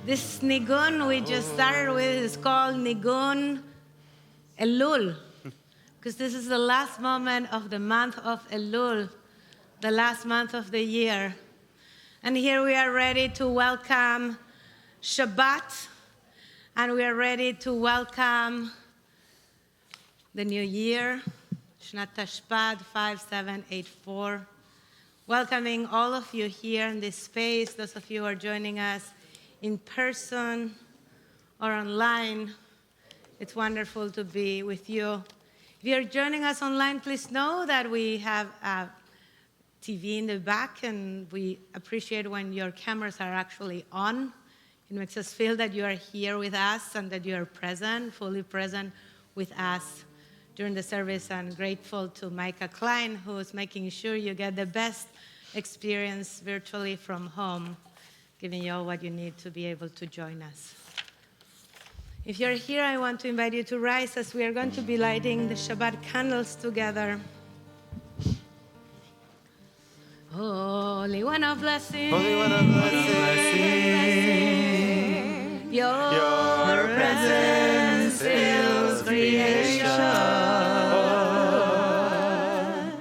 This nigun we just started with is called Nigun Elul, because this is the last moment of the month of Elul, the last month of the year. And here we are ready to welcome Shabbat, and we are ready to welcome the new year, Shnat Tashpad 5784. Welcoming all of you here in this space, those of you who are joining us in person or online. It's wonderful to be with you. If you're joining us online, please know that we have a TV in the back, and we appreciate when your cameras are actually on. It makes us feel that you are here with us and that you are present, fully present with us during the service. I'm grateful to Micah Klein, who is making sure you get the best experience virtually from home, giving you all what you need to be able to join us. If you're here, I want to invite you to rise as we are going to be lighting the Shabbat candles together. Holy One of Blessing, Holy One of Blessing, your presence fills creation.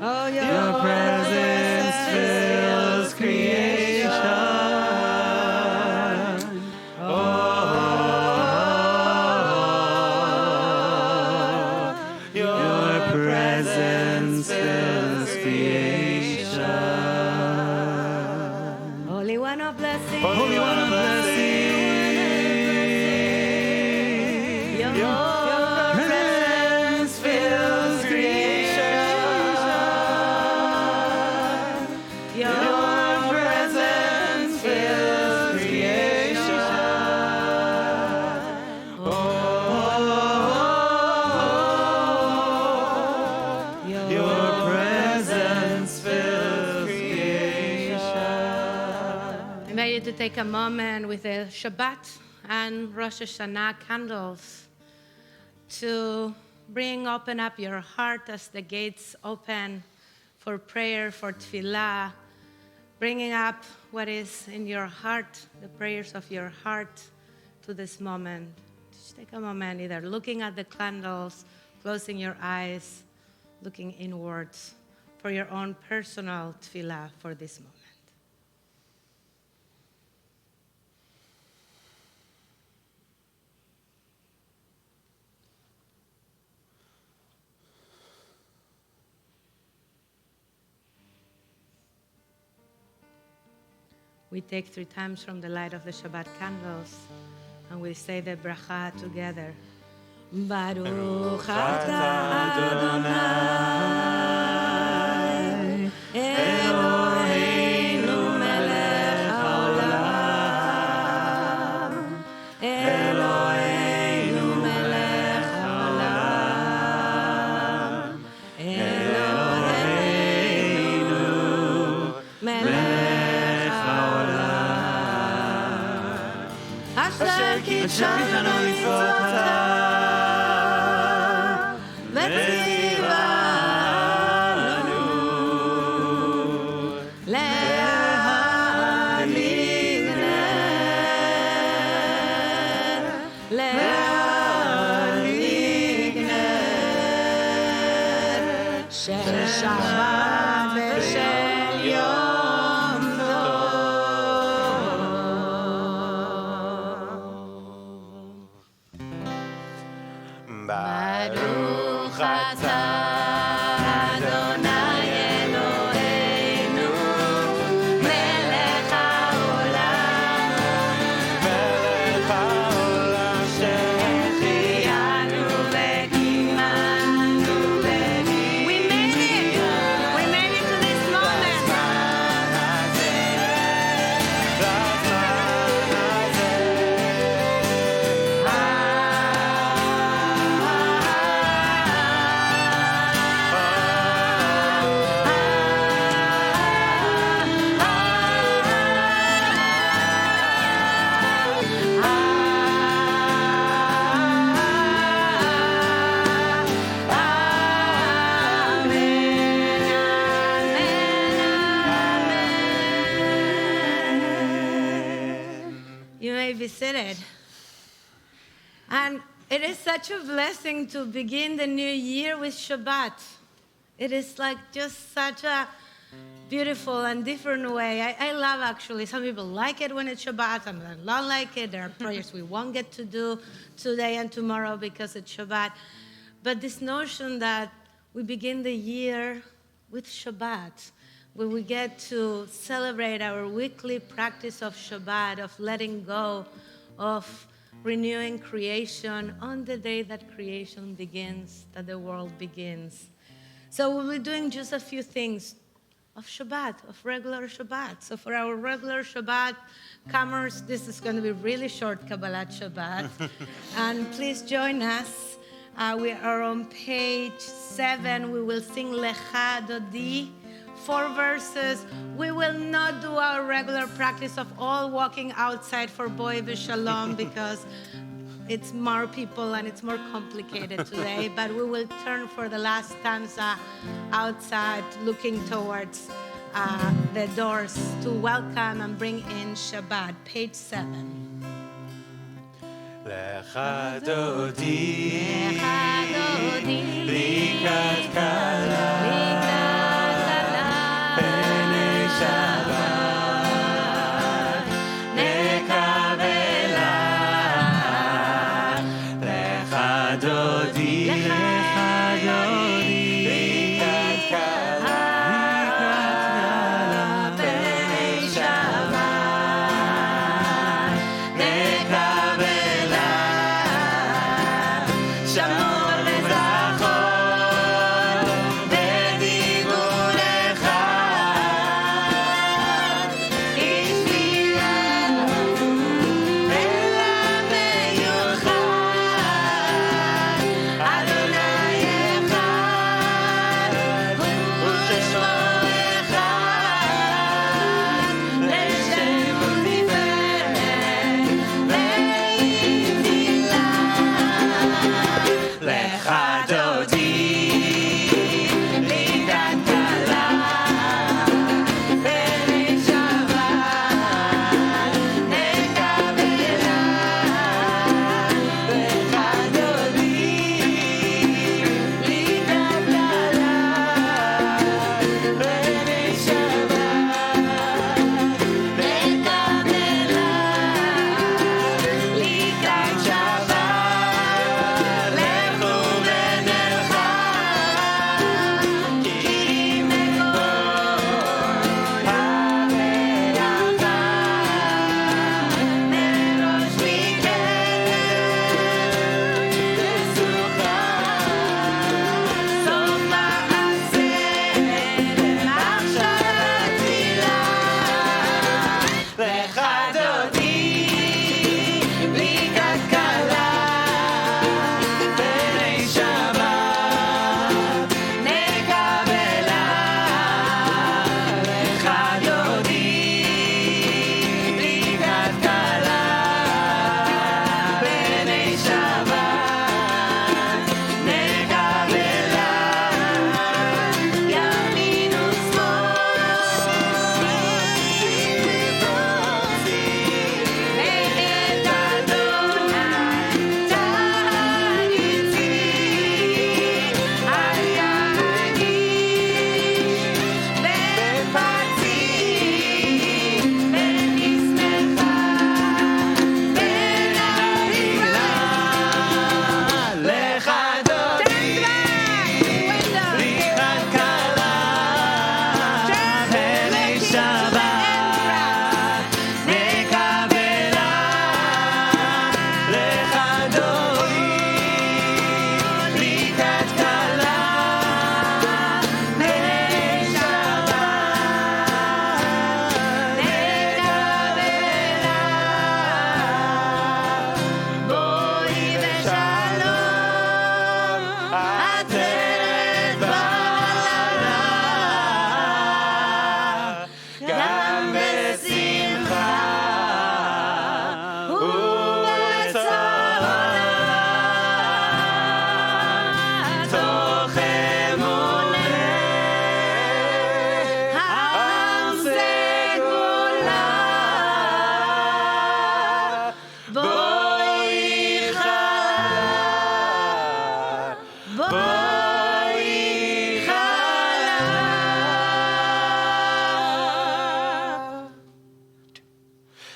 Oh, your presence fills creation. Oh, your presence fills creation. Holy One of Blessing, Holy One of Blessing, your presence fills creation. Your presence fills creation. Oh, your presence fills creation. I invite you to take a moment with the Shabbat and Rosh Hashanah candles to open up your heart as the gates open for prayer, for tefillah, bringing up what is in your heart, the prayers of your heart to this moment. Just take a moment, either looking at the candles, closing your eyes, looking inwards for your own personal tefillah for this moment. We take 3 times from the light of the Shabbat candles, and we say the bracha together. Baruch atah Adonai, Eloheinu melech haolam, Eloheinu melech haolam, Eloheinu melech Asher kitshanu mitzvotav v'tzivanu le'adlik ner shel Shabbat v'shel Yom Baruch atah Adonai Eloheinu melech haolam שהחיינו וקימנו בדין. We made it to this moment. You may be seated. And it is such a blessing to begin the new year with Shabbat. It is like just such a beautiful and different way. I love actually. Some people like it when it's Shabbat, some people don't like it. There are prayers we won't get to do today and tomorrow because it's Shabbat. But this notion that we begin the year with Shabbat, where we get to celebrate our weekly practice of Shabbat, of letting go, of renewing creation on the day that creation begins, that the world begins. So we'll be doing just a few things of Shabbat, of regular Shabbat. So for our regular Shabbat comers, this is going to be really short Kabbalat Shabbat. And please join us. We are on page 7. We will sing Lecha Dodi, 4 verses. We will not do our regular practice of all walking outside for Boi V'Shalom because it's more people and it's more complicated today. But we will turn for the last stanza outside, looking towards the doors to welcome and bring in Shabbat. Page 7. Lecha Dodi, Lecha Dodi, Likat Kala, Penei Shabbat, Nekavela. Lecha Dodi, Likat Kala, Penei Shabbat, Nekavela. Shamor v'zachor,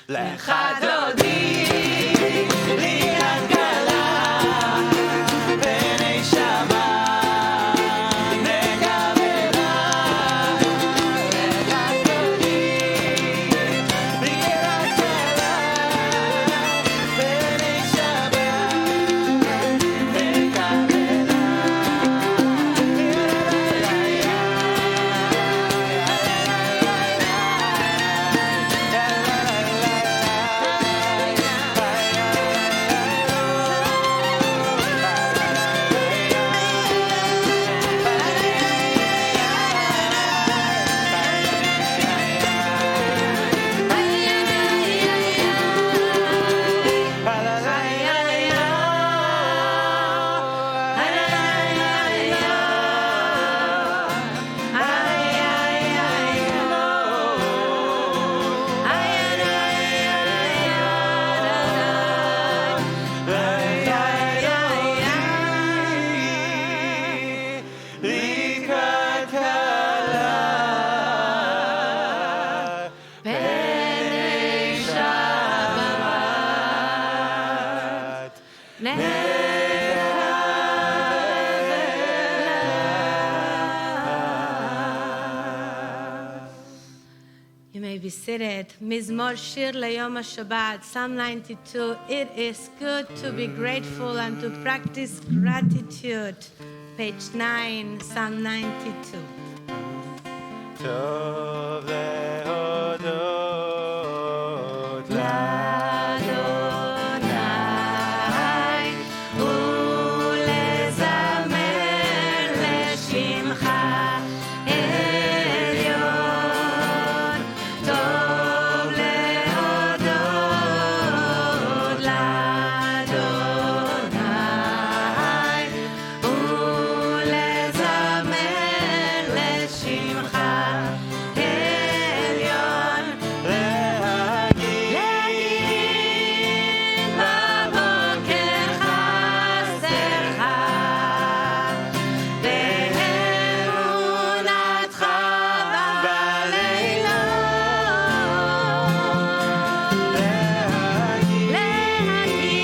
לך דודי, לי את כלה, בני שבת נקבלה. לך דודי, לי את כלה, בני שבת נקבלה. You may be seated. Mizmor Shir Leyom HaShabbat, Psalm 92. It is good to be grateful and to practice gratitude. Page 9, Psalm 92. טוב להודות לאדוני ולזמר לשמך עליון. טוב להודות לאדוני ולזמר לשמך עליון. להגיד בבוקר חסדך באמונתך בלילות. להגיד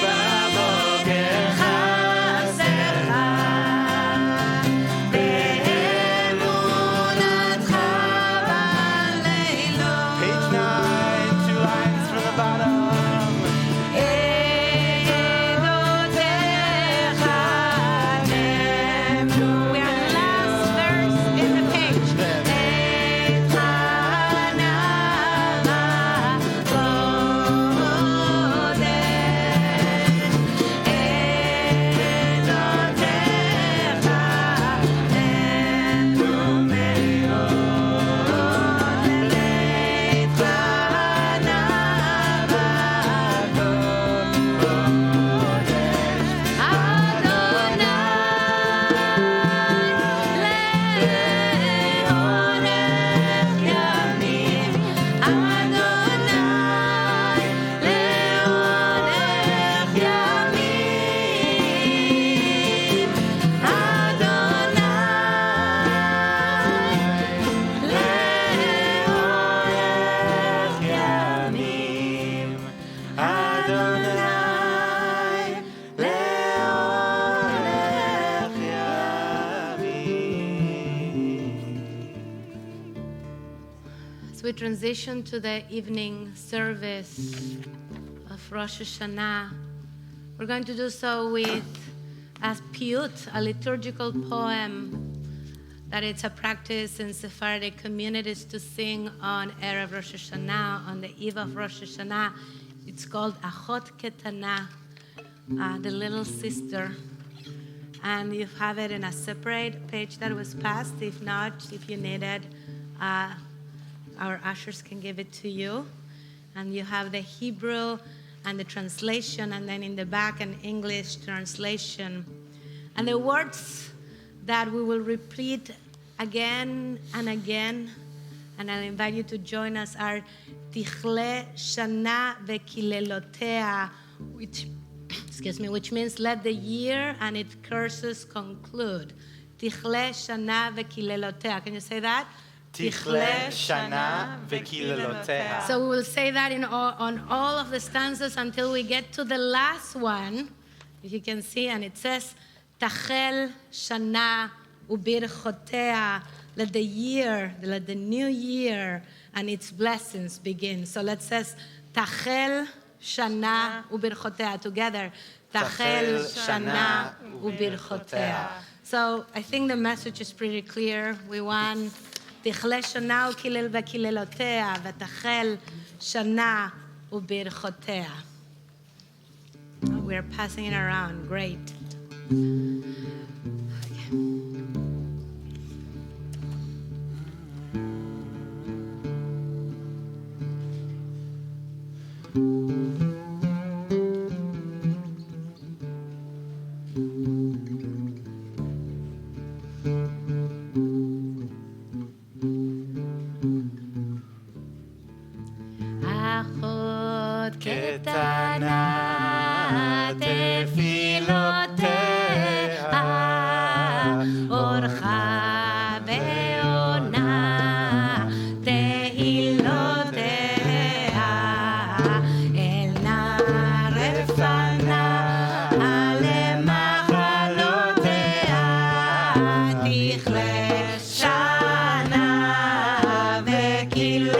בבוקר חסדך באמונתך בלילות. Page 9, 2 lines from the bottom. עדותיך נאמרו. We are the last verse in the page. את חנה בקודש. עדותיך נאמרו מאוד. את חנה As we transition to the evening service of Rosh Hashanah, we're going to do so with a Piyut, a liturgical poem that it's a practice in Sephardic communities to sing on Erev Rosh Hashanah, on the eve of Rosh Hashanah. It's called Achot Ketana, the little sister. And you have it in a separate page that was passed. If not, if you need it, our ushers can give it to you. And you have the Hebrew and the translation, and then in the back an English translation. And the words that we will repeat again and again, and I'll invite you to join us, are Tichle Shana Vekilelotea, which means let the year and its curses conclude. Tichle Shana Vekilelotea. Can you say that? תכלה שנה וקללותיה. So we will say that on all of the stanzas until we get to the last one, if you can see, and it says, Tachel Shana Ubirchotea, let the new year and its blessings begin. So let's say, Tachel Shana Ubirchotea together. Tachel Shana Ubirchotea. So I think the message is pretty clear. We want תכלה שנה וקלל וקללותיה, ותחל שנה וברכותיה. We're passing it around. Great. אחות קטנה תפילותיה, אורחה ועונה תהילותיה, אל נא רפנה למחלותיה, תכלה שנה וקללותיה.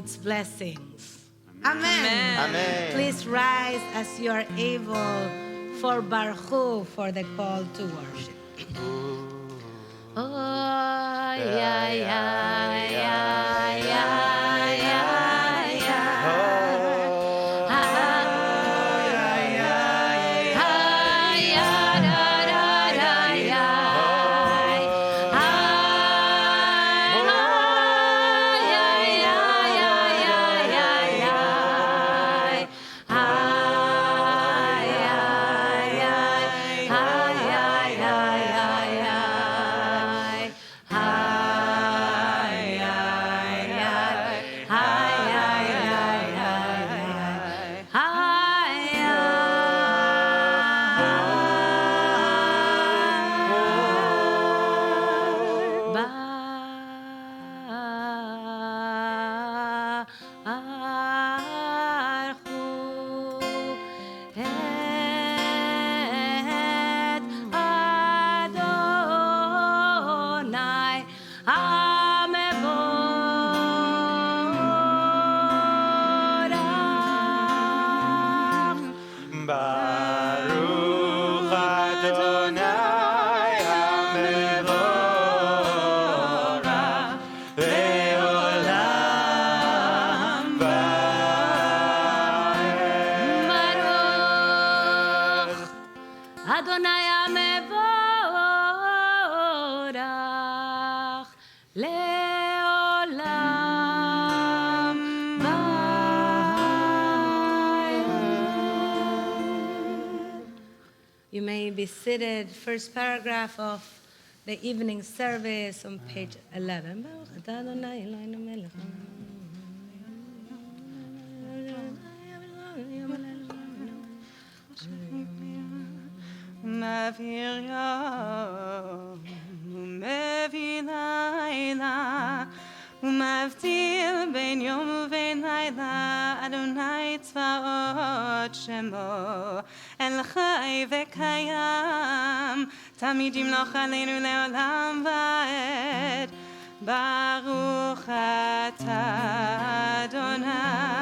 Its blessings. Amen. Amen. Please rise as you are able for Baruch for the call to worship. Oh, yeah, yeah, yeah, yeah, yeah. may be seated. First paragraph of the evening service on page 11. Mavir yom umevi laila umavdil ben yom uven laila Adonai tzvaot shemo el chai vekayam tamid yimloch aleinu leolam vaed Baruch atah Adonai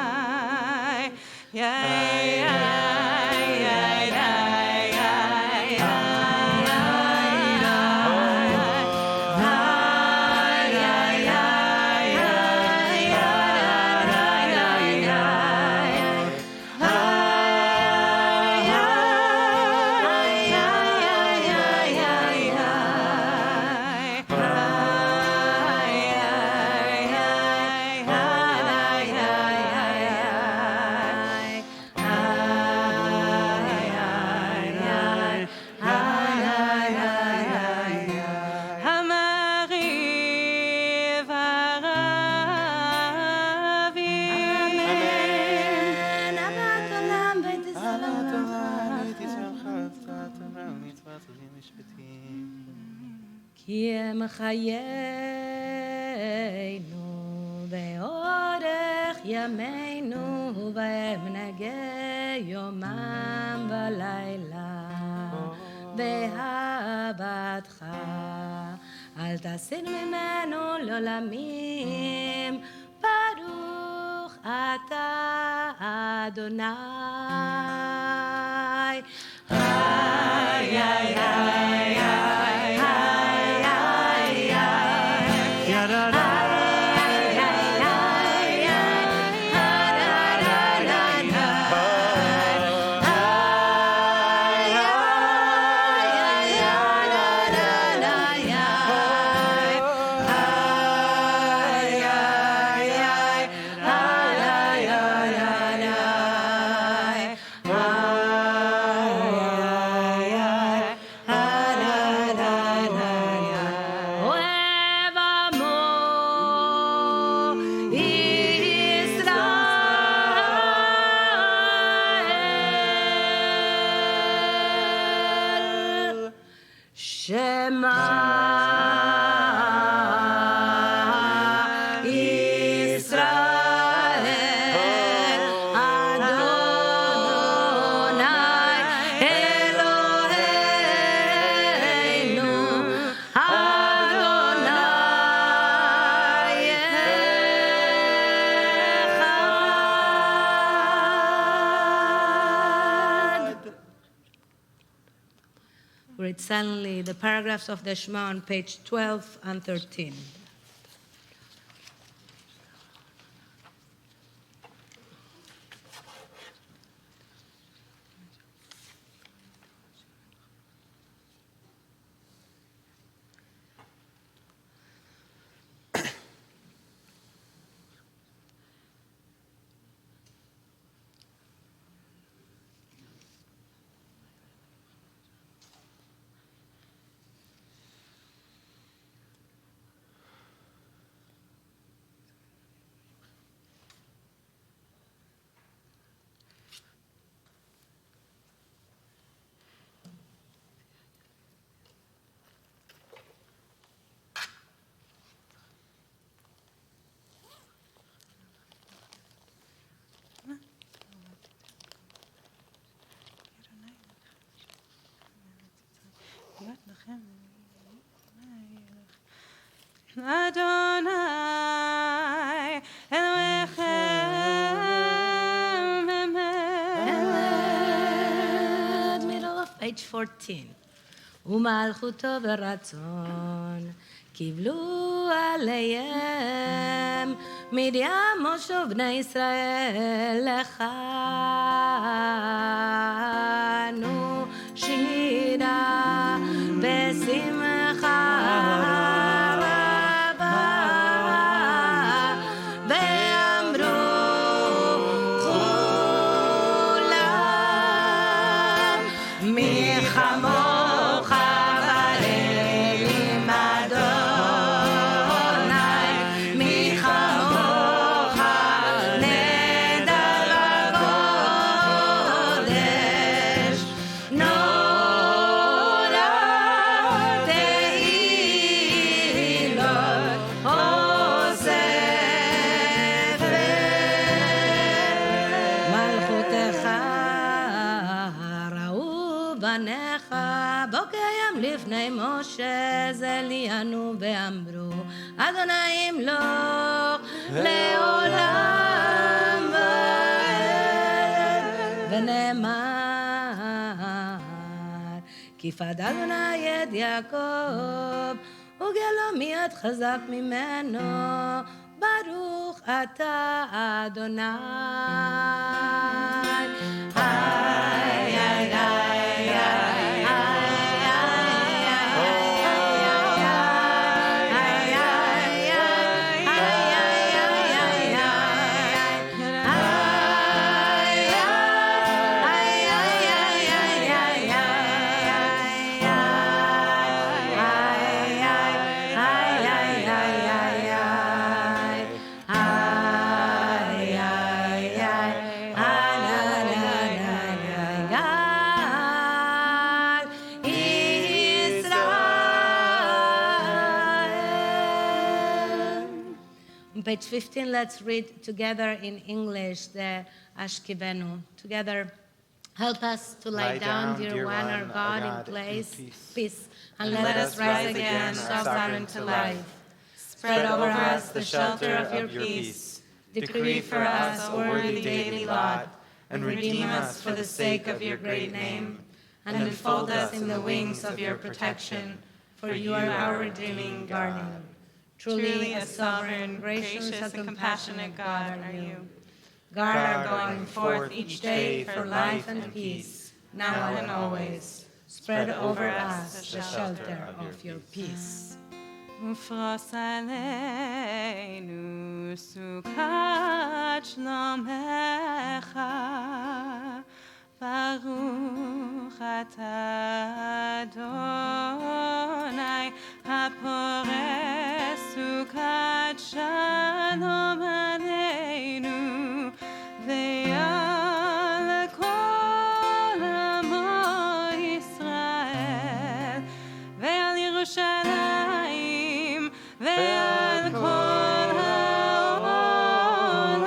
כי הם חיינו באורך ימינו ובמנהגי יומם ולילה באהבתך אל תסיר ממנו לעולמים ברוך אתה אדוני Read silently the paragraphs of the Shema on page 12 and 13. Adonai Elohim Erev, middle of page 14. ומלכותו ורצון קיבלו עליהם מרים משה בני ישראל לכנו שירה בשמחה רבה ואמרו כולם מלחמות לפניך, בוקר ים לפני משה, זה ליהנו ואמרו, אדוני ימלוך לעולם ועד, ונאמר, כי פד אדוני את יעקב, וגלו מיד חזק ממנו, ברוך אתה אדוני. On page 15, let's read together in English the Ashkivenu. Together, help us to lie down, dear one, our God, in peace, and let us rise again, sovereign to life. Spread over us the shelter of your peace. Decree for us a worthy daily lot, and redeem us for the sake of your great name, and enfold us in the wings of your protection, for you are our redeeming guardian. Truly a sovereign, gracious, and compassionate God are you. Guard our going forth each day for life and peace, now and always. Spread over us the shelter of your peace. ופרוס עלינו סוכת שלומך, ברוך אתה אדוני הפורס סוכת שלום עלינו ועל כל עמו ישראל ועל ירושלים ועל כל העולם.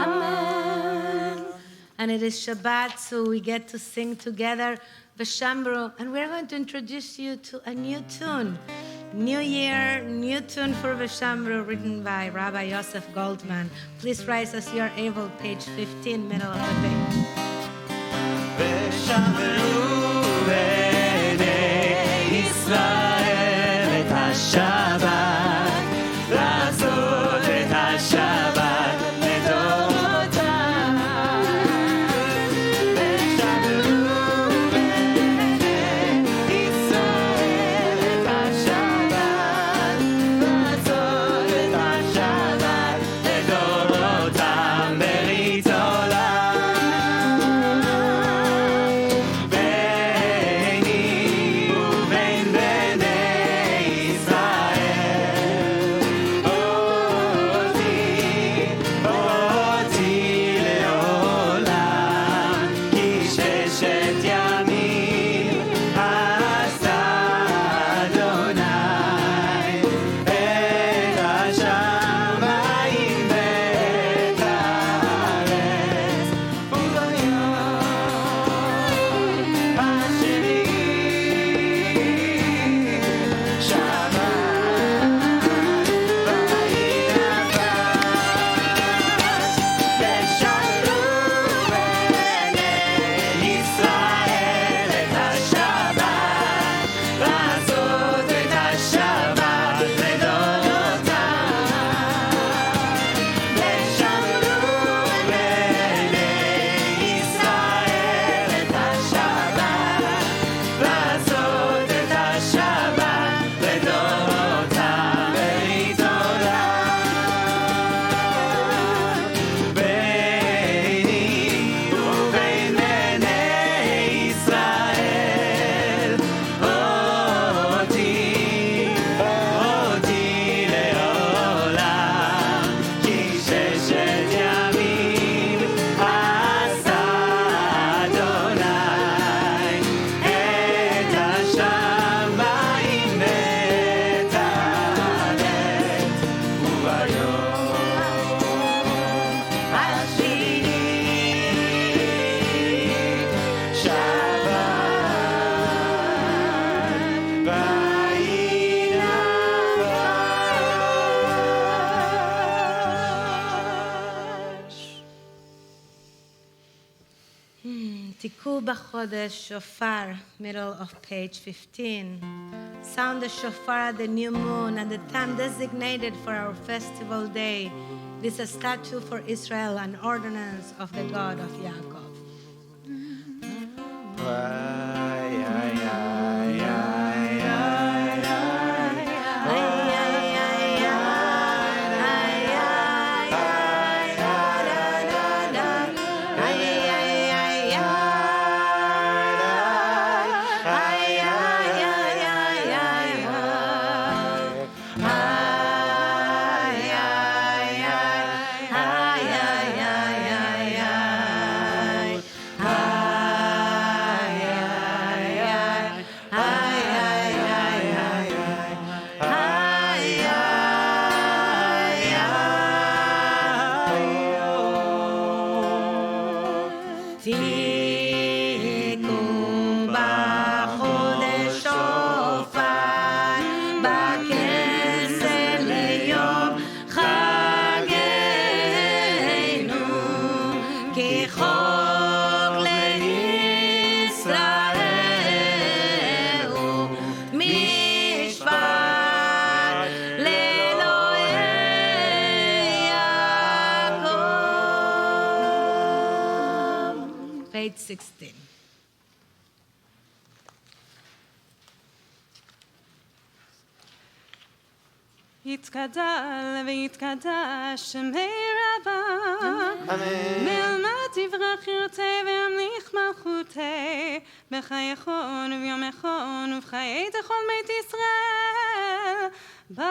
Amen. And it is Shabbat, so we get to sing together V'Shambru, and we're going to introduce you to a new tune. New year, new tune for V'Shambru, written by Rabbi Yosef Goldman. Please rise as you are able, page 15, middle of the page. ושמרו בני ישראל את השבת, לעשות את השבת לדורותם. ושמרו בני ישראל את השבת, לעשות את השבת לדורותם ברית עולם. ביני ובין בני Tiku b'chodesh shofar, middle of page 15. Sound the shofar at the new moon and the time designated for our festival day. This is a statute for Israel, an ordinance of the God of Yaakov. Page 16. יתגדל ויתקדש שמי רבה, נלמד תברך ירצה והמליך מלכותי, בחייכון וביומכון ובחיי תכל בית ישראל, בגלה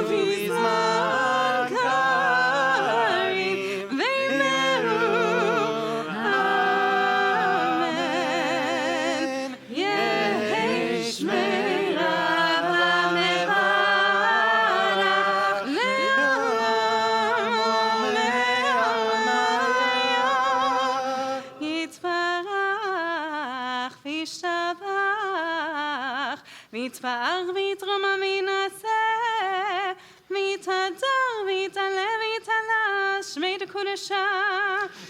ובזמן קריב ואמרו אמן. יש מרב המברך לעולם ולעולם, יתברך וישתבח ויתפאר ויתרומם וינשא ויתהדר ויתעלה ויתעלש שמי דקודשה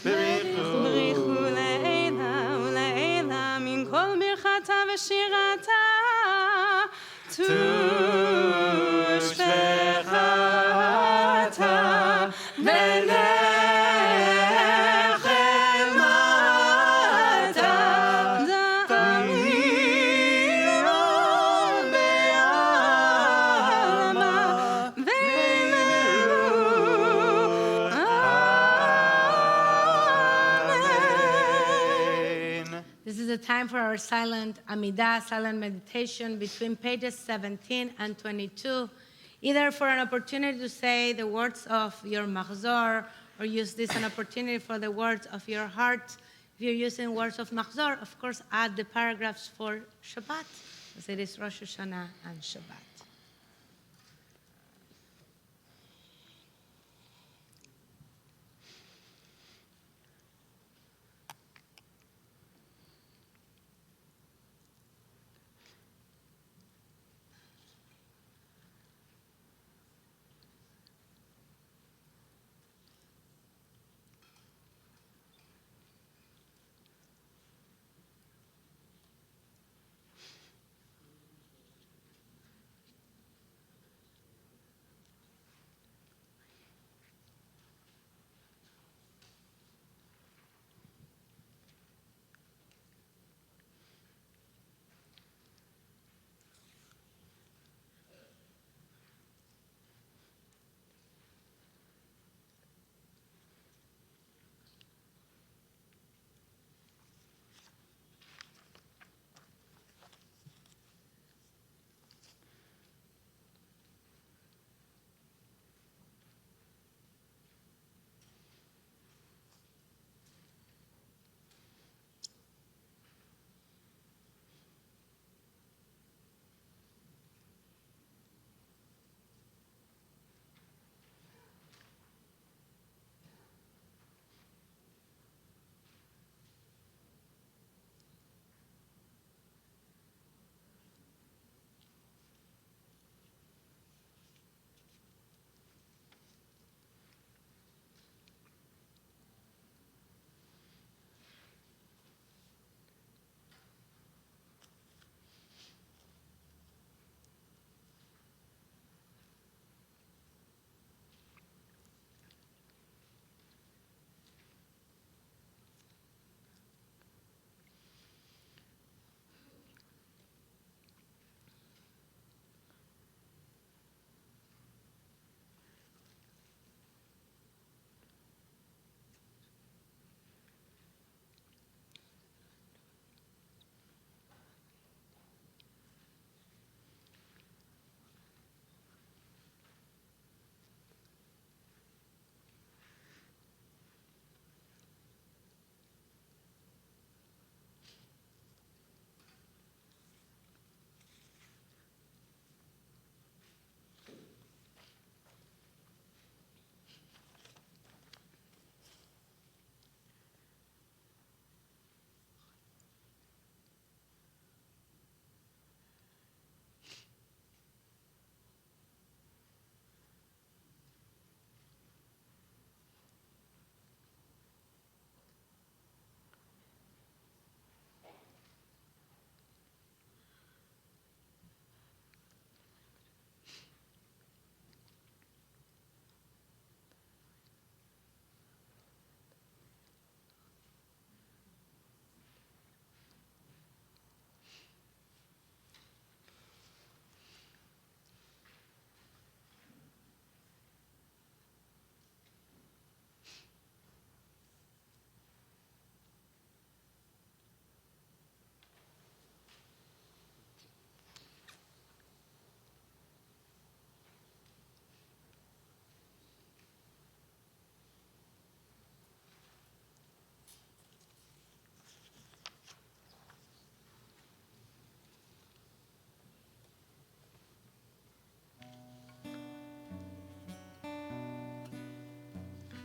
בריחו לעילה ולעילה מן כל ברכתה ושירתה תושבחתה ונחמתה דמיון בעלמה ואמרו אמן. This is a time for our silent Amidah, silent meditation between pages 17 and 22, either for an opportunity to say the words of your machzor, or use this an opportunity for the words of your heart. If you're using words of machzor, of course, add the paragraphs for Shabbat, as it is Rosh Hashanah and Shabbat.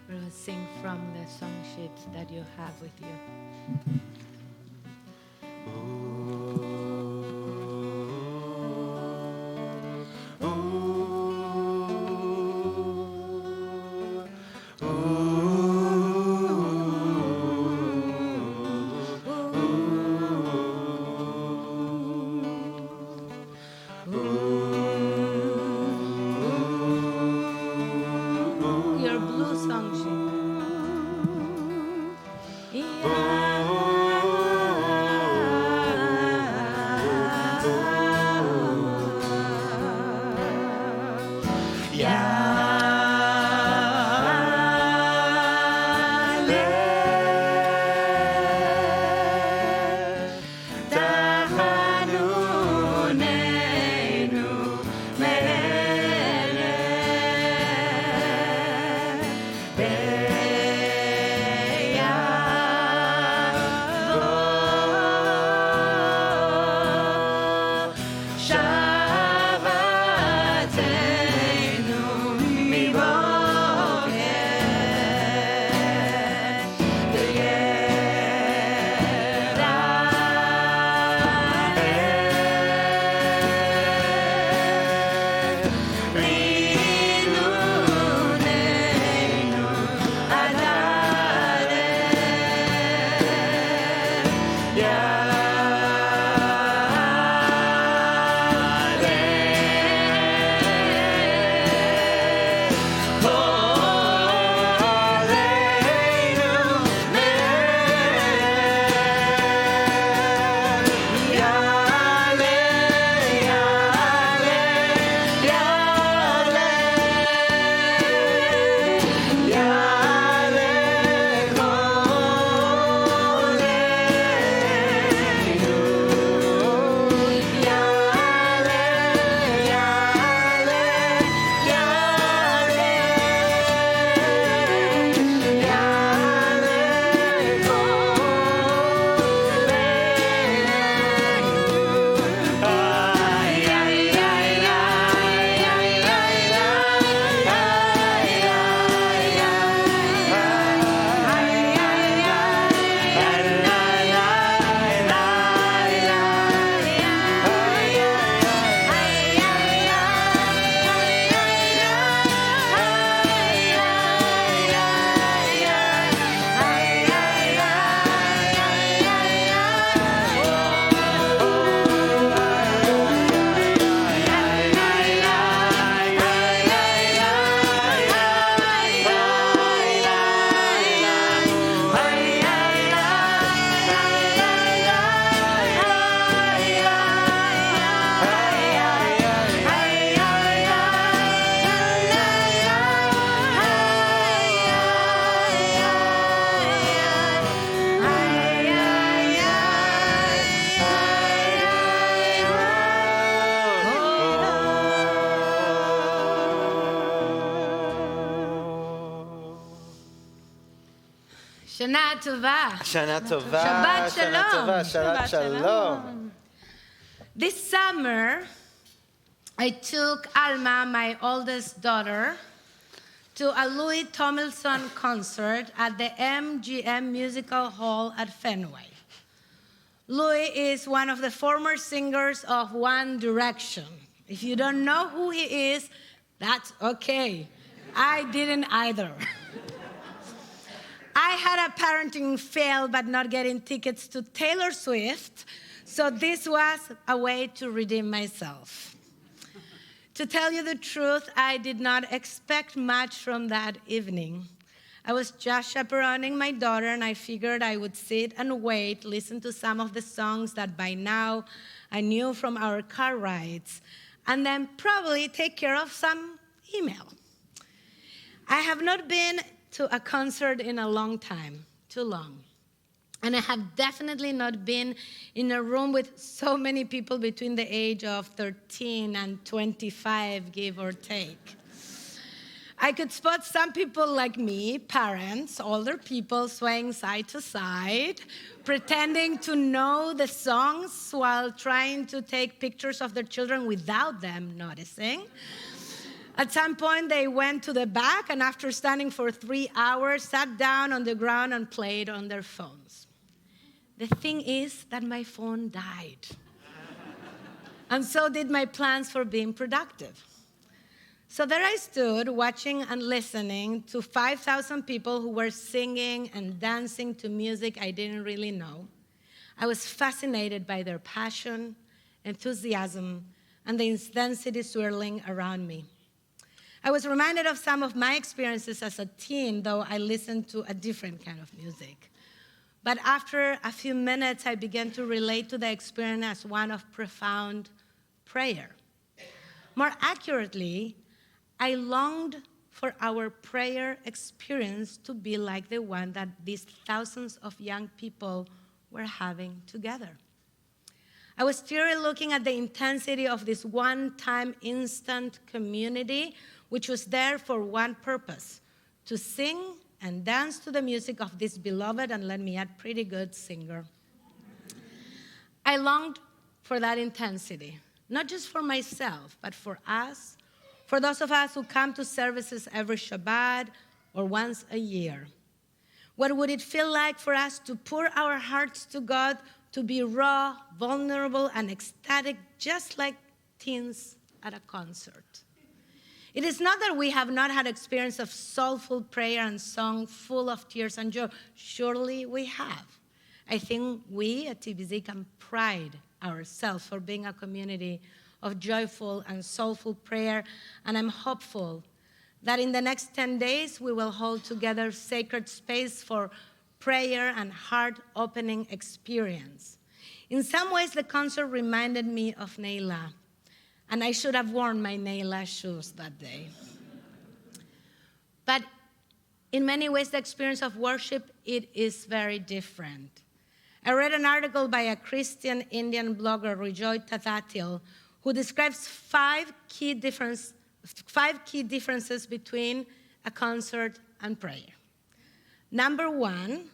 We're going to sing from the song sheets that you have with you. Your blue song sheet. Shana Tova. Shana Tova. Shabbat Shana Shalom. Tova. Shabbat Shalom. This summer, I took Alma, my oldest daughter, to a Louis Tomlinson concert at the MGM Musical Hall at Fenway. Louis is one of the former singers of One Direction. If you don't know who he is, that's okay. I didn't either. I had a parenting fail by not getting tickets to Taylor Swift, so this was a way to redeem myself. To tell you the truth, I did not expect much from that evening. I was just chaperoning my daughter, and I figured I would sit and wait, listen to some of the songs that by now I knew from our car rides, and then probably take care of some email. I have not been to a concert in a long time, too long. And I have definitely not been in a room with so many people between the age of 13 and 25, give or take. I could spot some people like me, parents, older people swaying side to side, pretending to know the songs while trying to take pictures of their children without them noticing. At some point, they went to the back, and after standing for 3 hours, sat down on the ground and played on their phones. The thing is that my phone died. And so did my plans for being productive. So there I stood, watching and listening to 5,000 people who were singing and dancing to music I didn't really know. I was fascinated by their passion, enthusiasm, and the intensity swirling around me. I was reminded of some of my experiences as a teen, though I listened to a different kind of music. But after a few minutes, I began to relate to the experience as one of profound prayer. More accurately, I longed for our prayer experience to be like the one that these thousands of young people were having together. I was still looking at the intensity of this one-time instant community, which was there for one purpose, to sing and dance to the music of this beloved, and let me add, pretty good singer. I longed for that intensity, not just for myself, but for us, for those of us who come to services every Shabbat or once a year. What would it feel like for us to pour our hearts to God, to be raw, vulnerable, and ecstatic, just like teens at a concert? It is not that we have not had experience of soulful prayer and song full of tears and joy. Surely we have. I think we at TBZ can pride ourselves for being a community of joyful and soulful prayer, and I'm hopeful that in the next 10 days we will hold together sacred space for prayer and heart-opening experience. In some ways, the concert reminded me of Neila, and I should have worn my Neila shoes that day. But in many ways, the experience of worship, it is very different. I read an article by a Christian Indian blogger, Rijoy Tatatil, who describes five key differences between a concert and prayer. Number one,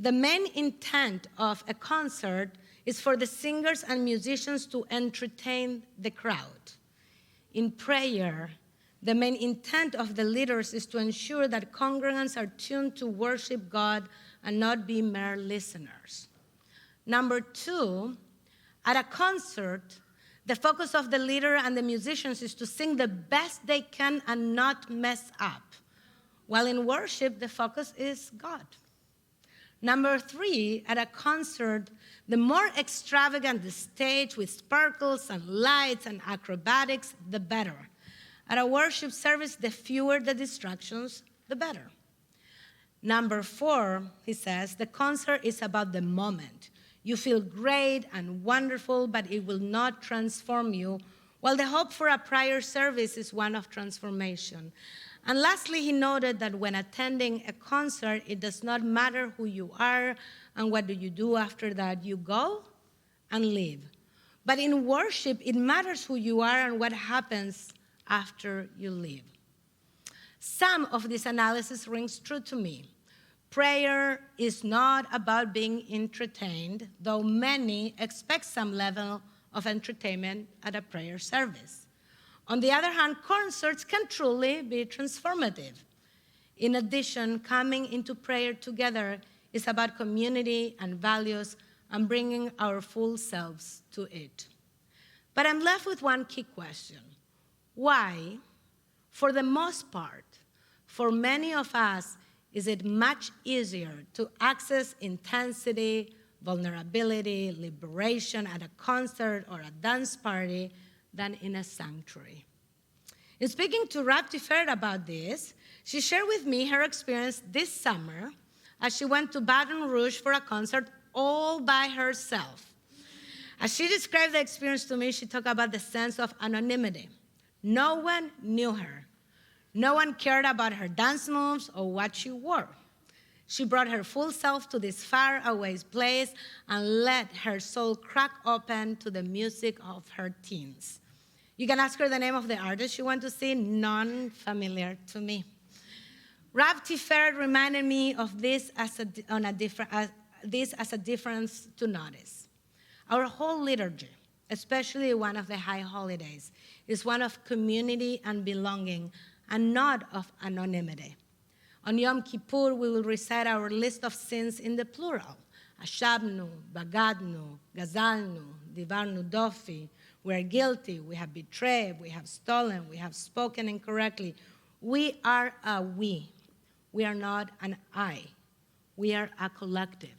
the main intent of a concert is for the singers and musicians to entertain the crowd. In prayer, the main intent of the leaders is to ensure that congregants are tuned to worship God and not be mere listeners. Number two, at a concert, the focus of the leader and the musicians is to sing the best they can and not mess up. While in worship, the focus is God. Number three, at a concert, the more extravagant the stage with sparkles and lights and acrobatics, the better. At a worship service, the fewer the distractions, the better. Number four, he says, the concert is about the moment. You feel great and wonderful, but it will not transform you, while the hope for a prior service is one of transformation. And lastly, he noted that when attending a concert, it does not matter who you are and what do you do after that. You go and leave. But in worship, it matters who you are and what happens after you leave. Some of this analysis rings true to me. Prayer is not about being entertained, though many expect some level of entertainment at a prayer service. On the other hand, concerts can truly be transformative. In addition, coming into prayer together is about community and values and bringing our full selves to it. But I'm left with one key question. Why, for the most part, for many of us, is it much easier to access intensity, vulnerability, liberation at a concert or a dance party than in a sanctuary? In speaking to Rav Tiferet about this, she shared with me her experience this summer as she went to Baton Rouge for a concert all by herself. As she described the experience to me, she talked about the sense of anonymity. No one knew her. No one cared about her dance moves or what she wore. She brought her full self to this faraway place and let her soul crack open to the music of her teens. You can ask her the name of the artist she went to see, non-familiar to me. Rav Tiferet reminded me of this as a difference to notice. Our whole liturgy, especially one of the high holidays, is one of community and belonging, and not of anonymity. On Yom Kippur, we will recite our list of sins in the plural. Ashabnu, bagadnu, gazalnu, divarnu dofi. We are guilty, we have betrayed, we have stolen, we have spoken incorrectly. We are a we. We are not an I. We are a collective.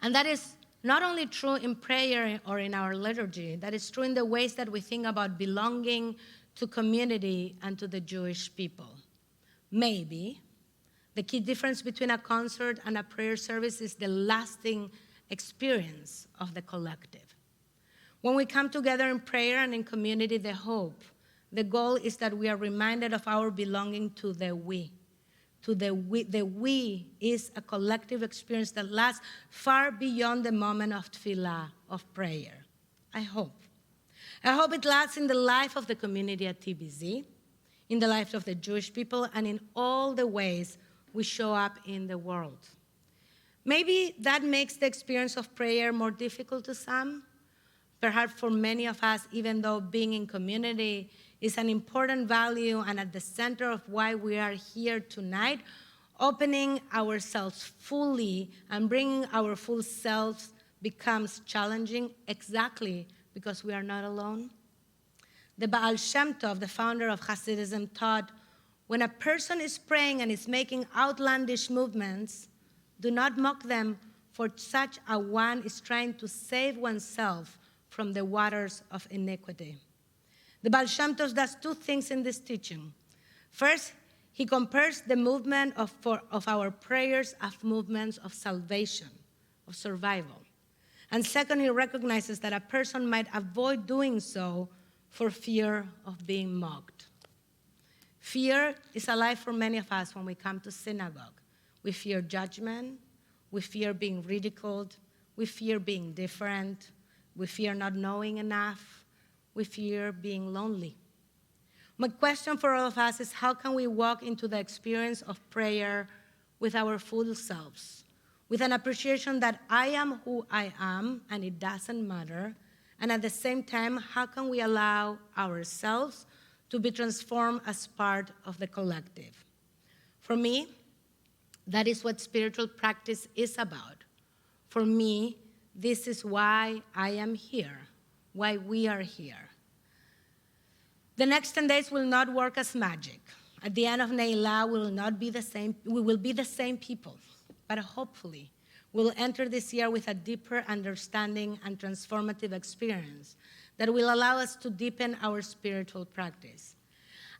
And that is not only true in prayer or in our liturgy, that is true in the ways that we think about belonging to community and to the Jewish people. Maybe the key difference between a concert and a prayer service is the lasting experience of the collective. When we come together in prayer and in community, the goal is that we are reminded of our belonging to the we. The we is a collective experience that lasts far beyond the moment of tefillah, of prayer. I hope it lasts in the life of the community at TBZ, in the life of the Jewish people, and in all the ways we show up in the world. Maybe that makes the experience of prayer more difficult to some. Perhaps for many of us, even though being in community is an important value and at the center of why we are here tonight, opening ourselves fully and bringing our full selves becomes challenging exactly because we are not alone. The Baal Shem Tov, the founder of Hasidism, taught, when a person is praying and is making outlandish movements, do not mock them, for such a one is trying to save oneself from the waters of iniquity. The Baal Shem Tov does two things in this teaching. First, he compares the movement of our prayers as movements of salvation, of survival. And second, he recognizes that a person might avoid doing so for fear of being mocked. Fear is alive for many of us when we come to synagogue. We fear judgment, we fear being ridiculed, we fear being different, we fear not knowing enough, we fear being lonely. My question for all of us is, how can we walk into the experience of prayer with our full selves, with an appreciation that I am who I am and it doesn't matter, and at the same time, how can we allow ourselves to be transformed as part of the collective? For me, that is what spiritual practice is about. For me, this is why I am here, why we are here. The next 10 days will not work as magic. At the end of Neilah, we will be the same people, but hopefully we'll enter this year with a deeper understanding and transformative experience that will allow us to deepen our spiritual practice,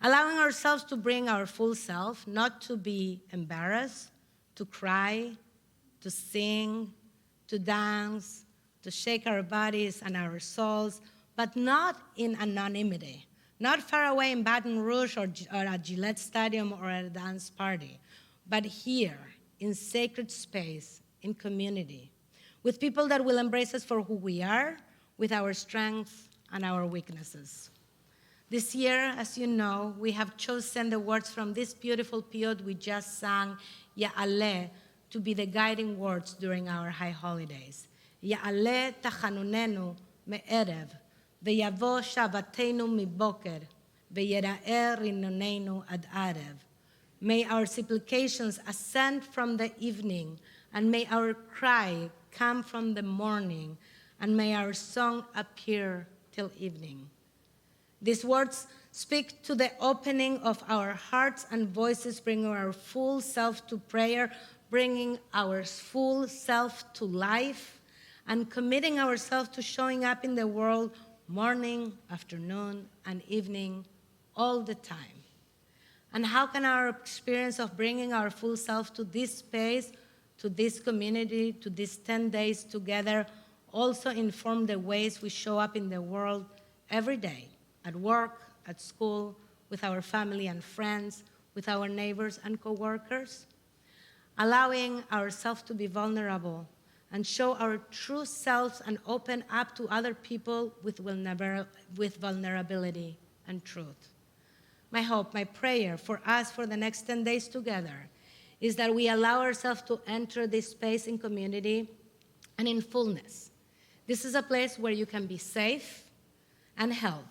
allowing ourselves to bring our full self, not to be embarrassed, to cry, to sing, to dance, to shake our bodies and our souls, but not in anonymity, not far away in Baton Rouge or at Gillette Stadium or at a dance party, but here in sacred space, in community, with people that will embrace us for who we are, with our strengths and our weaknesses. This year, as you know, we have chosen the words from this beautiful Piyut we just sang, Ya'aleh, to be the guiding words during our high holidays. Ya'aleh tachanunenu me'erev, ve'yavo shavatenu miboker, ve'yera'er rinonenu ad arev. May our supplications ascend from the evening, and may our cry come from the morning, and may our song appear till evening. These words speak to the opening of our hearts and voices, bringing our full self to prayer, bringing our full self to life, and committing ourselves to showing up in the world morning, afternoon, and evening, all the time. And how can our experience of bringing our full self to this space, to this community, to these 10 days together, also inform the ways we show up in the world every day, at work, at school, with our family and friends, with our neighbors and coworkers? Allowing ourselves to be vulnerable and show our true selves and open up to other people with vulnerability and truth. My hope, my prayer for us for the next 10 days together is that we allow ourselves to enter this space in community and in fullness. This is a place where you can be safe and held,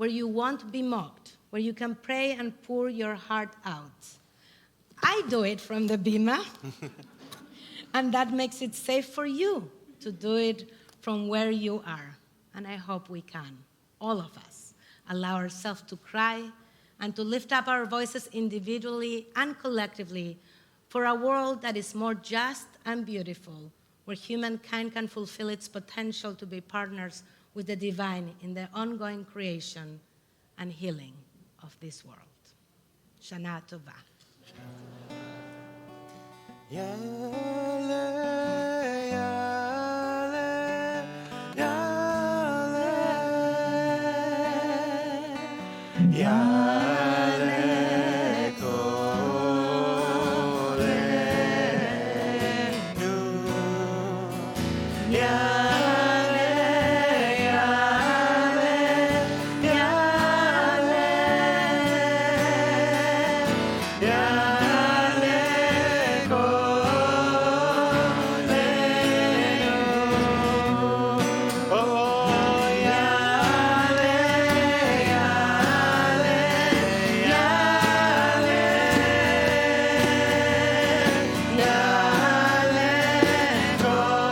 where you won't be mocked, where you can pray and pour your heart out. I do it from the bima, and that makes it safe for you to do it from where you are. And I hope we can, all of us, allow ourselves to cry and to lift up our voices individually and collectively for a world that is more just and beautiful, where humankind can fulfill its potential to be partners with the divine in the ongoing creation and healing of this world. Shana Tova. Yale, yale, yale, kolenu. Yale, yale, yale, yale, kolenu. Oh, yale, yale, yale,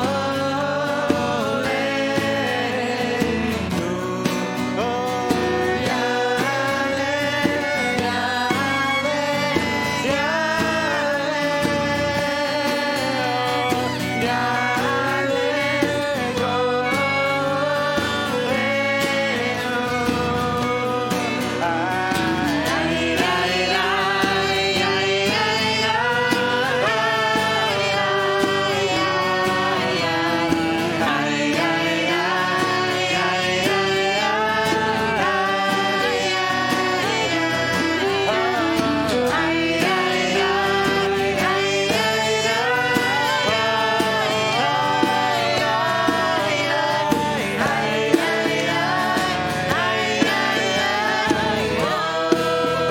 yale,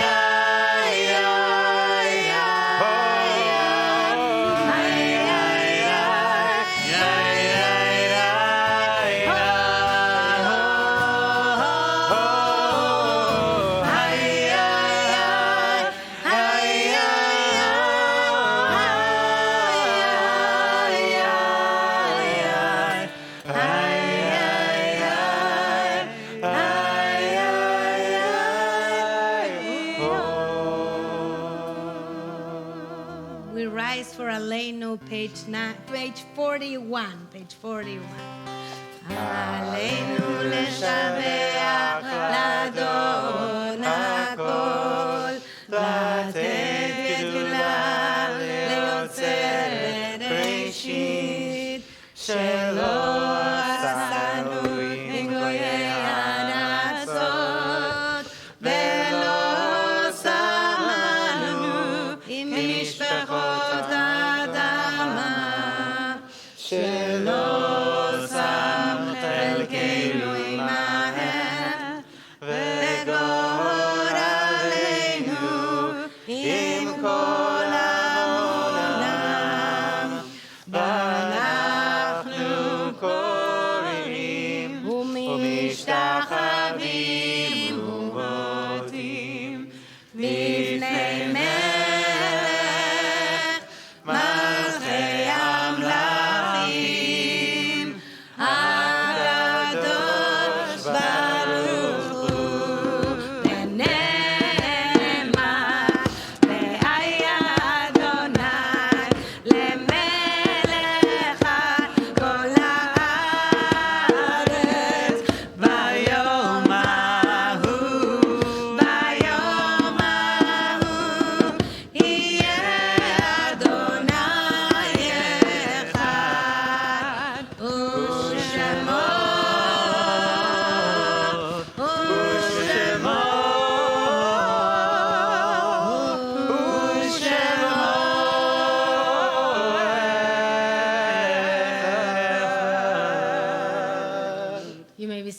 kolenu. Oh, We rise for Aleinu, page 41. Page 41. Aleinu leshabeach l'Adon hakol, לתת גדולה ליוצר בראשית, שלא עשנו מגויי הארצות, ולא שמנו ממשפחות האדמה, שלא שם חלקנו עמהם, וגורלנו עם כל המונם, ואנחנו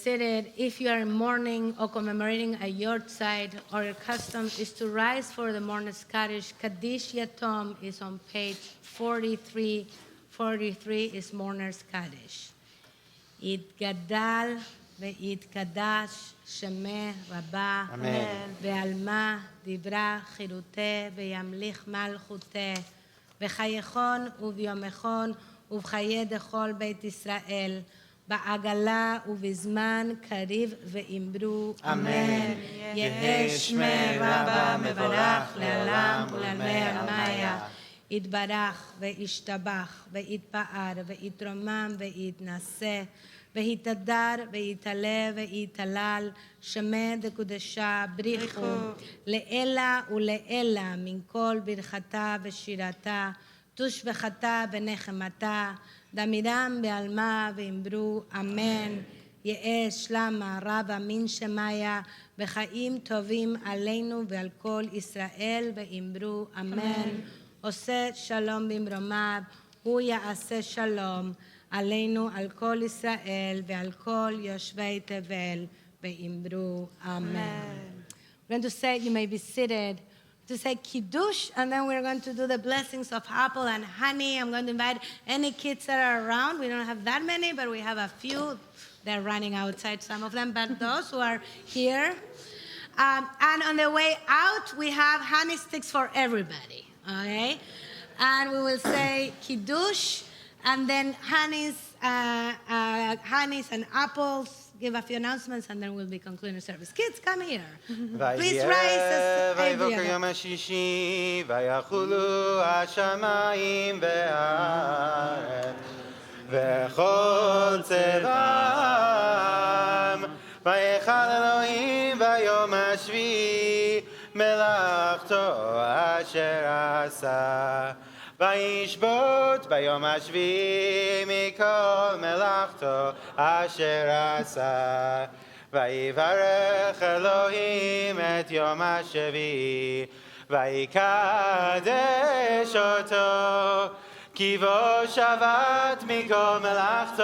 seated, if you are in mourning or commemorating a yortzeit, or your custom is to rise for the mourner's Kaddish, Kaddish Yatom is on page 43. 43 is mourner's Kaddish. יתגדל ויתקדש שמי רבה, ועלמה דיברה חירותי וימליך מלכותי, בחייכון וביומכון ובחיי דכל בית ישראל, בעגלה ובזמן קריב ואמרו אמן. יהא שמי רבה מברך לעולם ולעלמי עלמיה. יתברך וישתבח ויתפאר ויתרומם ויתנשא ויתהדר ויתעלה ויתהלל שמי דקודשה בריחו לאלה ולאלה מן כל ברכתה ושירתה תושבחתה ונחמתה דמירם בעלמה ואמרו אמן. יהא שלמה רבה מן שמיה וחיים טובים עלינו ועל כל ישראל ואמרו אמן. עושה שלום במרומיו, הוא יעשה שלום עלינו, על כל ישראל ועל כל יושבי תבל, ואמרו אמן. We're going to say, you may be seated, to say Kiddush, and then we're going to do the blessings of apple and honey. I'm going to invite any kids that are around. We don't have that many, but we have a few. They're running outside, some of them, but those who are here. And on the way out, we have honey sticks for everybody. Okay, and we will say Kiddush, and then honeys and apples. Give a few announcements, and then we'll be concluding the service. Kids, come here. Please rise. ויבוקר יום השישי, ויחולו השמיים והארץ, וכל צבאם, ויחל אלוהים ביום השביעי, מלאכתו אשר עשה, וישבות ביום השביעי מכל מלאכתו אשר עשה, ויברך אלוהים את יום השביעי, ויקדש אותו, כי בו שבת מכל מלאכתו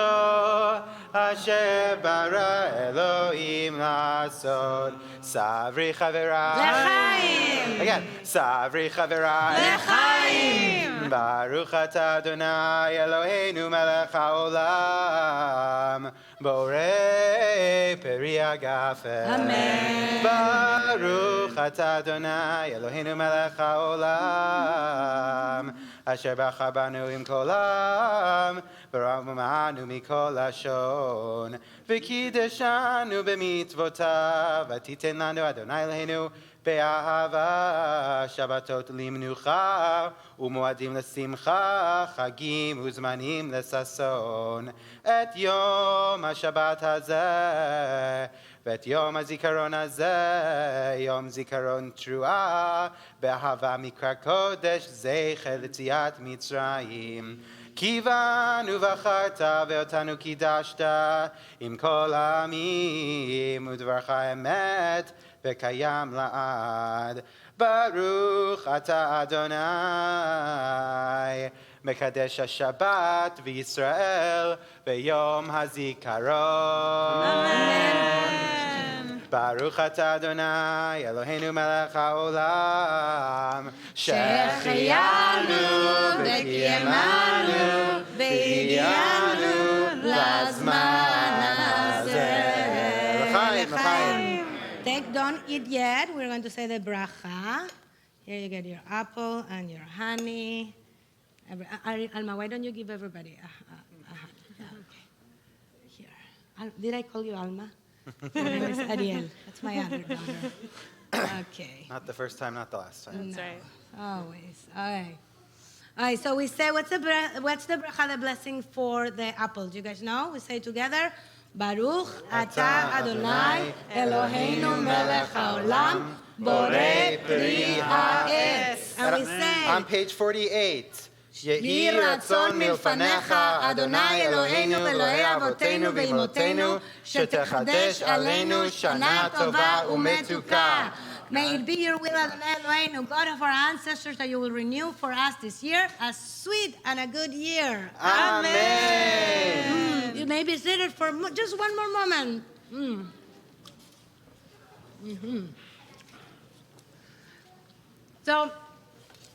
אשר ברא אלוהים לעשות. סברי חבריי. לחיים. Again. סברי חבריי. לחיים. ברוך אתה אדוני אלוהינו מלך העולם, בורא פרי הגפן. אמן. ברוך אתה אדוני אלוהינו מלך העולם, אשר בחר בנו עם כל העם, ורוממנו מכל לשון, וקידשנו במצוותיו, ותיתן לנו אדוני אלוהינו באהבה שבתות למנוחה, ומועדים לשמחה, חגים וזמנים לששון, את יום השבת הזה, ואת יום הזיכרון הזה, יום זיכרון תרועה, באהבה מקרא קודש, זכר ליציאת מצרים. כי בנו בחרת ואותנו קידשת עם כל העמים, ודברך אמת וקיים לעד. ברוך אתה אדוני, מקדש השבת וישראל ביום הזיכרון. אמן. ברוך אתה אדוני אלוהינו מלך העולם, שהחיינו וקיימנו והגיענו לזמן הזה. לחיים, לחיים. Don't eat yet. We're going to say the bracha. Here you get your apple and your honey. Alma, why don't you give everybody a honey? Yeah, okay. Here. Did I call you Alma? My name is Ariel. That's my other daughter. Okay. Not the first time, not the last time. That's right. Always. All right. All right, so we say, what's the bracha, the blessing for the apple? Do you guys know? We say together, Baruch Ata Adonai Eloheinu Melech HaOlam Borei Pri Ha'etz. And we say, on page 48, יהי רצון מלפניך, אדוני אלוהינו ואלוהי אבותינו ואמותינו, שתחדש עלינו שנה טובה ומתוקה. May it be your will, Adonai Eloheinu, God of our ancestors, that you will renew for us this year a sweet and a good year. Amen. You may be seated for just one more moment. So,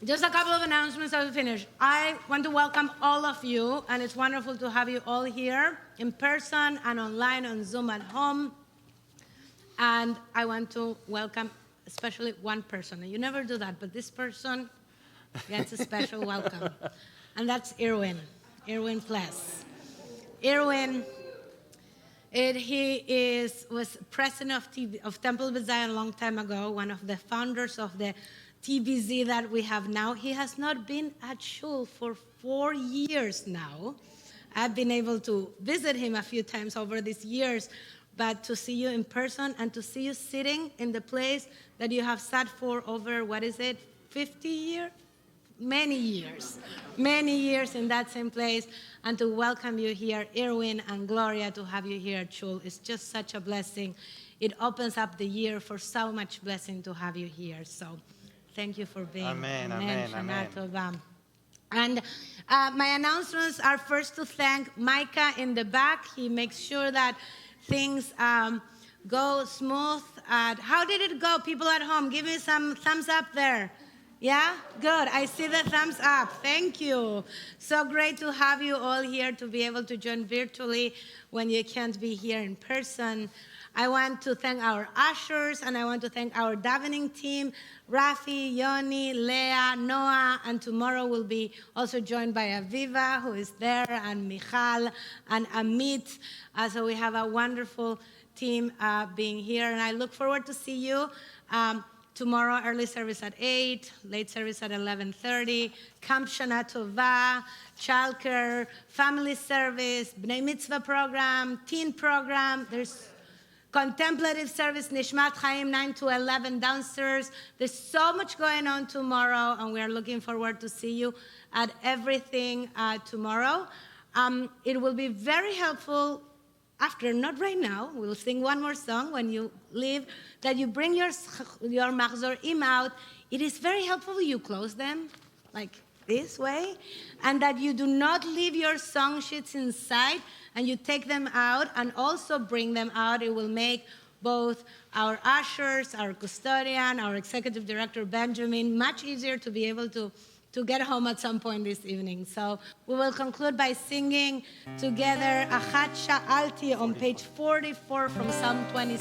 just a couple of announcements as we finish. I want to welcome all of you, and it's wonderful to have you all here in person and online on Zoom at home. And I want to welcome especially one person. And you never do that, but this person gets a special welcome. And that's Erwin Pless. Erwin, he was president of Temple B'Zion a long time ago, one of the founders of the TBZ that we have now. He has not been at shul for 4 years now. I've been able to visit him a few times over these years, but to see you in person and to see you sitting in the place that you have sat for over, 50 years? Many years in that same place, and to welcome you here, Erwin and Gloria, to have you here at shul is just such a blessing. It opens up the year for so much blessing to have you here. So thank you for being. Amen. Shana Tova. And my announcements are first to thank Micah in the back. He makes sure that things go smooth. How did it go, people at home? Give me some thumbs up there. Yeah? Good. I see the thumbs up. Thank you. So great to have you all here, to be able to join virtually when you can't be here in person. I want to thank our ushers, and I want to thank our davening team, Rafi, Yoni, Leah, Noah, and tomorrow we'll be also joined by Aviva, who is there, and Michal, and Amit. So we have a wonderful team being here, and I look forward to see you tomorrow, early service at 8, late service at 11:30, Camp Shana Tova, childcare, family service, Bnei Mitzvah program, teen program. There's contemplative service, Nishmat Chaim, 9 to 11 downstairs. There's so much going on tomorrow, and we are looking forward to see you at everything tomorrow. It will be very helpful after, not right now, we'll sing one more song when you leave, that you bring your machzorim out. It is very helpful you close them like this way, and that you do not leave your song sheets inside, and you take them out and also bring them out. It will make both our ushers, our custodian, our executive director, Benjamin, much easier to be able to get home at some point this evening. So we will conclude by singing together Achat Sha'alti on page 44 from Psalm 27.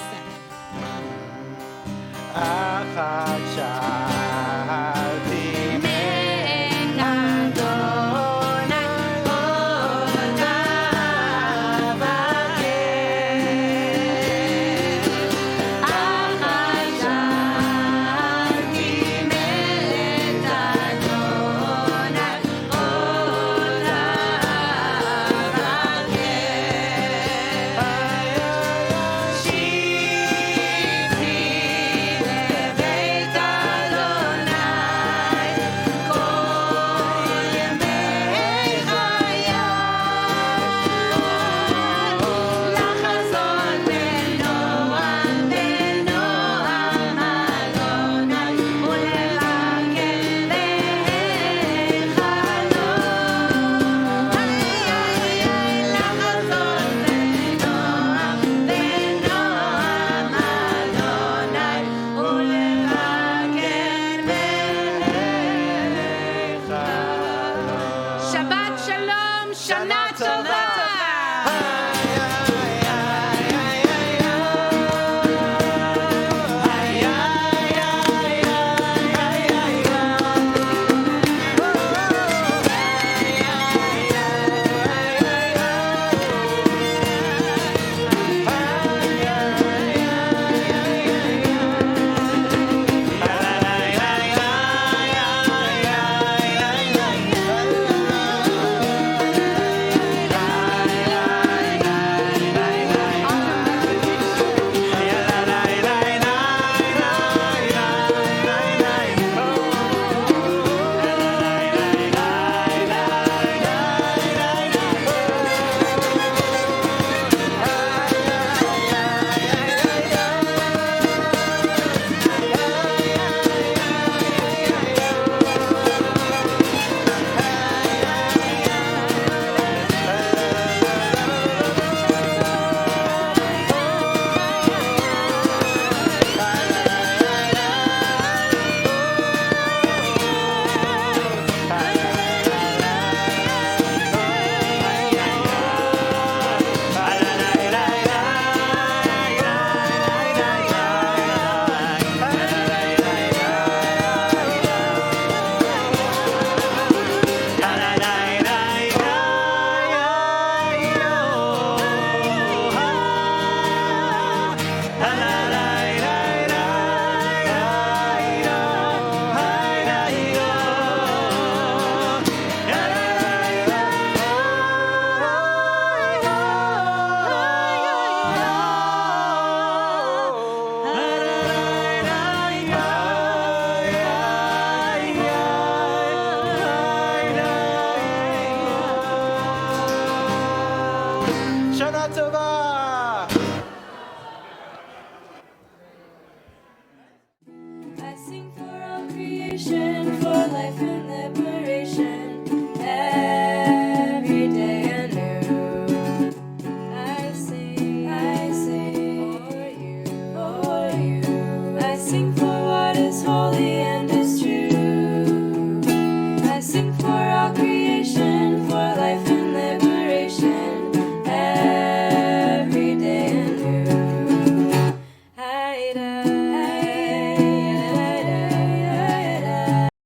Achat Sha'alti Shabbat Shalom, Shana